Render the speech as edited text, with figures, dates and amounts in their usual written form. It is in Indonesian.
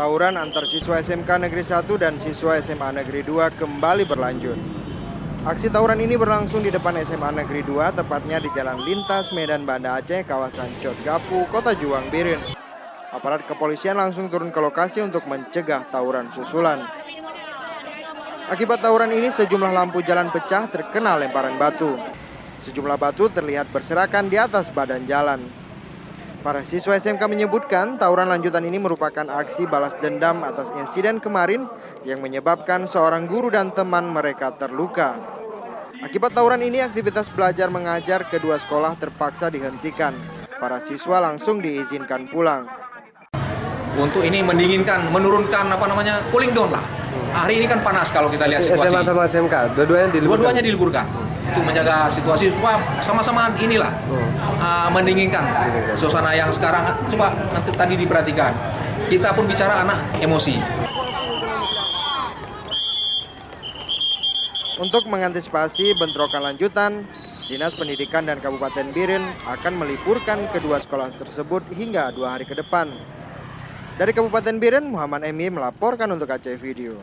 Tawuran antar siswa SMK Negeri 1 dan siswa SMA Negeri 2 kembali berlanjut. Aksi tawuran ini berlangsung di depan SMA Negeri 2, tepatnya di Jalan Lintas Medan Banda Aceh, kawasan Cot Gapu, Kota Juang Birin. Aparat kepolisian langsung turun ke lokasi untuk mencegah tawuran susulan. Akibat tawuran ini, sejumlah lampu jalan pecah terkena lemparan batu. Sejumlah batu terlihat berserakan di atas badan jalan. Para siswa SMK menyebutkan tawuran lanjutan ini merupakan aksi balas dendam atas insiden kemarin yang menyebabkan seorang guru dan teman mereka terluka. Akibat tawuran ini, aktivitas belajar mengajar kedua sekolah terpaksa dihentikan. Para siswa langsung diizinkan pulang. Untuk ini mendinginkan, menurunkan cooling down lah. Hari ini kan panas kalau kita lihat situasi. SMA sama SMK, dua-duanya diliburkan. Untuk menjaga situasi supaya sama-sama inilah mendinginkan suasana yang sekarang. Coba nanti tadi diperhatikan, kita pun bicara anak emosi. Untuk mengantisipasi bentrokan lanjutan, Dinas Pendidikan dan Kabupaten Birin akan meliburkan kedua sekolah tersebut hingga 2 hari ke depan. Dari Kabupaten Birin, Muhammad Emi melaporkan untuk Aceh Video.